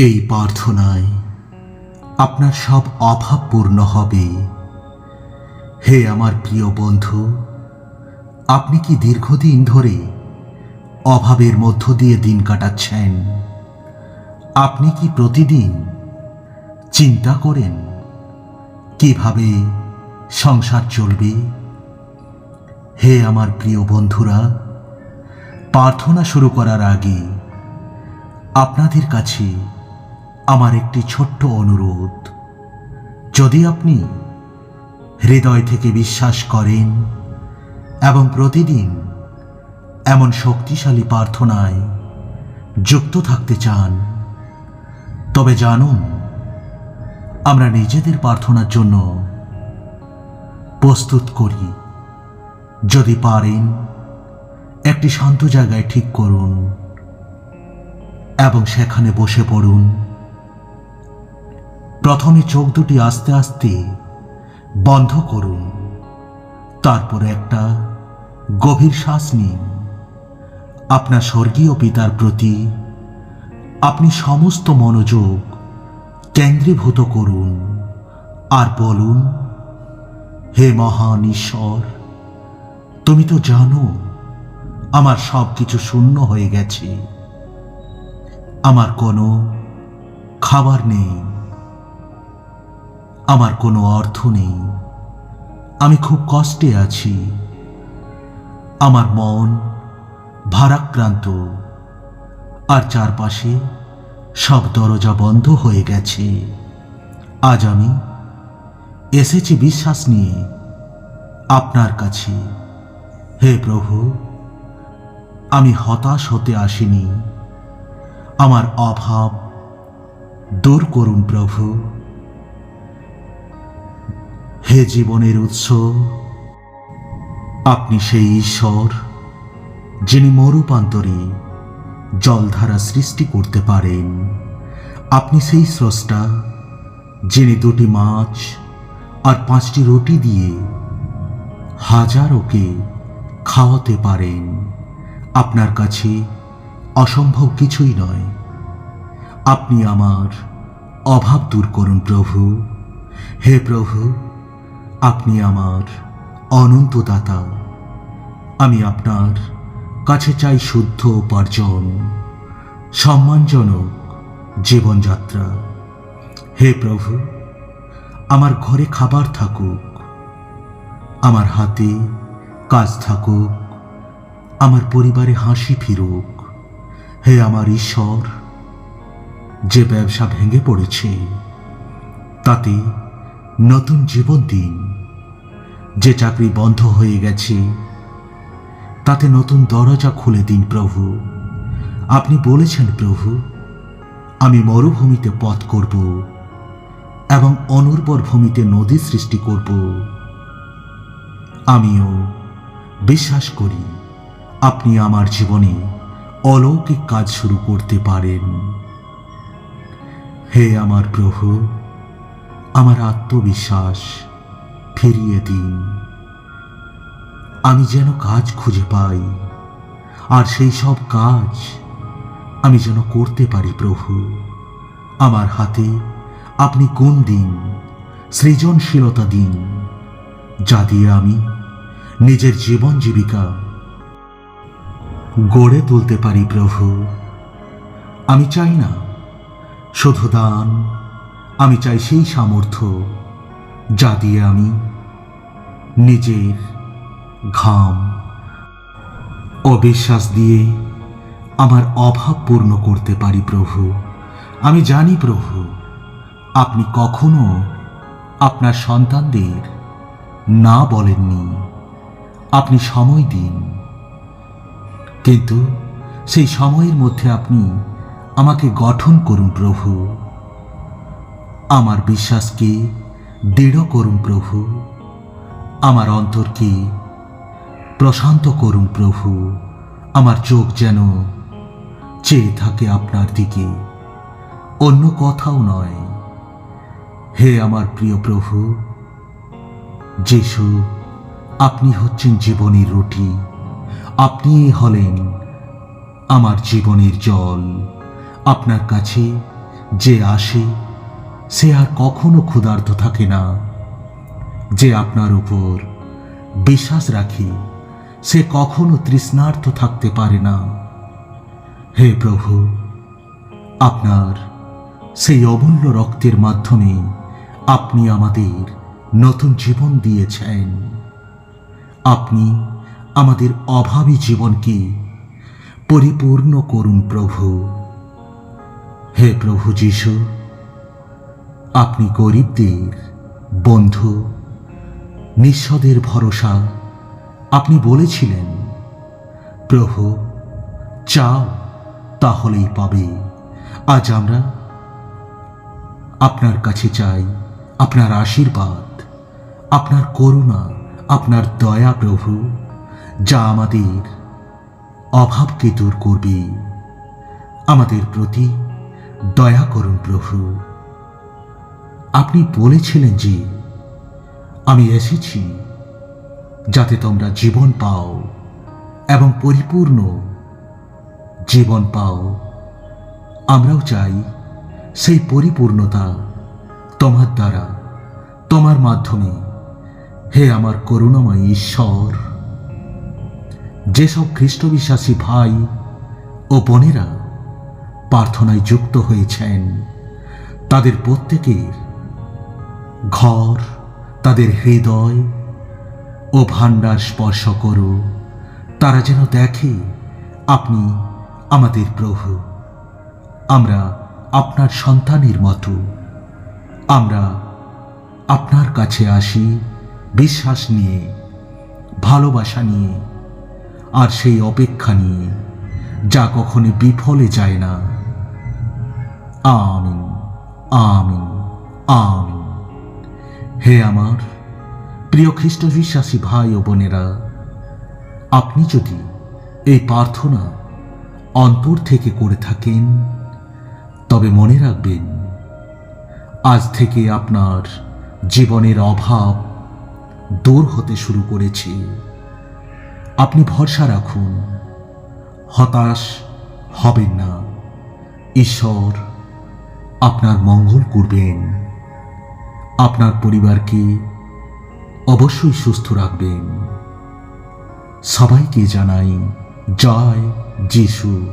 এই প্রার্থনায় আপনার সব অভাব পূর্ণ হবে। হে আমার প্রিয় বন্ধু, আপনি কি দীর্ঘদিন ধরে অভাবের মধ্য দিয়ে দিন কাটাচ্ছেন? আপনি কি প্রতিদিন চিন্তা করেন কিভাবে সংসার চলবে? হে আমার প্রিয় বন্ধুরা, প্রার্থনা শুরু করার আগে আপনাদের কাছে আমার একটি ছোট্ট অনুরোধ। যদি আপনি হৃদয় থেকে বিশ্বাস করেন এবং প্রতিদিন এমন শক্তিশালী প্রার্থনায় যুক্ত থাকতে চান, তবে জানুন, আমরা নিজেদের প্রার্থনার জন্য প্রস্তুত করি। যদি পারেন, একটি শান্ত জায়গায় ঠিক করুন এবং সেখানে বসে পড়ুন। প্রথমে চোখ দুটি আস্তে আস্তে বন্ধ করুন, তারপরে একটা গভীর শ্বাস নিন। আপনার স্বর্গীয় পিতার প্রতি আপনি সমস্ত মনোযোগ কেন্দ্রীভূত করুন আর বলুন, হে মহান ঈশ্বর, তুমি তো জানো আমার সব কিছু শূন্য হয়ে গেছে। আমার কোনো খাবার নেই, আমার কোনো অর্থ নেই, আমি খুব কষ্টে আছি। আমার মন ভারাক্রান্ত আর চারপাশে সব দরজা বন্ধ হয়ে গেছে। আজ আমি এসেছি বিশ্বাস নিয়ে আপনার কাছে। হে প্রভু, আমি হতাশ হতে আসিনি। আমার অভাব দূর করুন প্রভু। হে জীবনের উৎস, আপনি সেই ঈশ্বর যিনি মরুপ্রান্তরে জলধারা সৃষ্টি করতে পারেন। আপনি সেই স্রষ্টা যিনি 2টি মাছ আর 5টি রুটি দিয়ে হাজারোকে খাওয়াতে পারেন। আপনার কাছে অসম্ভব কিছুই নয়। আপনি আমার অভাব দূর করুন প্রভু। হে প্রভু, আপনি আমার অনন্ত দাতা। আমি আপনার কাছে চাই শুদ্ধ উপার্জন, সম্মানজনক জীবনযাত্রা। হে প্রভু, আমার ঘরে খাবার থাকুক, আমার হাতে কাজ থাকুক, আমার পরিবারে হাসি ফিরুক। হে আমার ঈশ্বর, যে ব্যবসা ভেঙে পড়েছে তাতে নতুন জীবন দিন। যে চাকরি বন্ধ হয়ে গেছে তাতে নতুন দরজা খুলে দিন প্রভু। আপনি বলেছেন প্রভু, আমি মরুভূমিতে পথ করব এবং অনুর্বর ভূমিতে নদী সৃষ্টি করব। আমিও বিশ্বাস করি আপনি আমার জীবনে অলৌকিক কাজ শুরু করতে পারেন। হে আমার প্রভু, আমার আত্মবিশ্বাস ফিরিয়ে দিন। আমি যেন কাজ খুঁজে পাই আর সেই সব কাজ আমি যেন করতে পারি প্রভু। আমার হাতে আপনি গুণ দিন, সৃজনশীলতা দিন, যা দিয়ে আমি নিজের জীবন জীবিকা গড়ে তুলতে পারি প্রভু। আমি চাই না শুধু দান, আমি চাই সেই সামর্থ্য যা দিয়ে আমি নিজের ঘাম ও বিশ্বাস দিয়ে আমার অভাব পূর্ণ করতে পারি প্রভু। আমি জানি প্রভু, আপনি কখনো আপনার সন্তানদের না বলেননি। আপনি সময় দিন, কিন্তু সেই সময়ের মধ্যে আপনি আমাকে গঠন করুন প্রভু। আমার বিশ্বাসকে দৃঢ় করুন প্রভু। আমার অন্তরকে প্রশান্ত করুন প্রভু। আমার চোখ যেন চেয়ে থাকে আপনার দিকে, অন্য কথাও নয়। হে আমার প্রিয় প্রভু যিশু, আপনি হচ্ছেন জীবনের রুটি। আপনিই হলেন আমার জীবনের জল। আপনার কাছে যে আসে সে আর কখনো ক্ষুধার্ত থাকে না, যে আপনার উপর বিশ্বাস রাখে সে কখনো তৃষ্ণার্ত থাকতে পারে না। হে প্রভু, আপনার সেই অমূল্য রক্তের মাধ্যমে আপনি আমাদের নতুন জীবন দিয়েছেন। আপনি আমাদের অভাবী জীবনকে পরিপূর্ণ করুন প্রভু। হে প্রভু যিশু, আপনি গরিবদের বন্ধু, নিঃস্বদের ভরসা। আপনি বলেছিলেন, প্রভু চাও তাহলেই পাবে। আজ আমরা আপনার কাছে চাই আপনার আশীর্বাদ, আপনার করুণা, আপনার দয়া প্রভু, যা আমাদের অভাবকে দূর করবে। আমাদের প্রতি দয়া করুন প্রভু। আপনি বলেছিলেন যে আমি এসেছি যাতে তোমরা জীবন পাও এবং পরিপূর্ণ জীবন পাও। আমরাও চাই সেই পরিপূর্ণতা তোমার দ্বারা, তোমার মাধ্যমে। হে আমার করুণাময় ঈশ্বর, যেসব খ্রিস্ট বিশ্বাসী ভাই ও বোনেরা প্রার্থনায় যুক্ত হয়েছেন, তাদের প্রত্যেকের ঘর, তাদের হৃদয় ও ভাণ্ডার স্পর্শ করো। তারা যেন দেখে আপনি আমাদের প্রভু। আমরা আপনার সন্তানের মতো। আমরা আপনার কাছে আসি বিশ্বাস নিয়ে, ভালোবাসা নিয়ে, আর সেই অপেক্ষা নিয়ে যা কখনো বিফলে যায় না। আমিন, আমিন, আমিন। হে আমার প্রিয় খ্রিস্ট বিশ্বাসী ভাই ও বোনেরা, আপনি যদি এই প্রার্থনা অন্তর থেকে করে থাকেন, তবে মনে রাখবেন, আজ থেকে আপনার জীবনের অভাব দূর হতে শুরু করেছে। আপনি ভরসা রাখুন, হতাশ হবেন না। ঈশ্বর আপনার মঙ্গল করবেন, আপনার পরিবারকে অবশ্যই সুস্থ রাখবেন। সবাইকে জানাই জয় যিশু।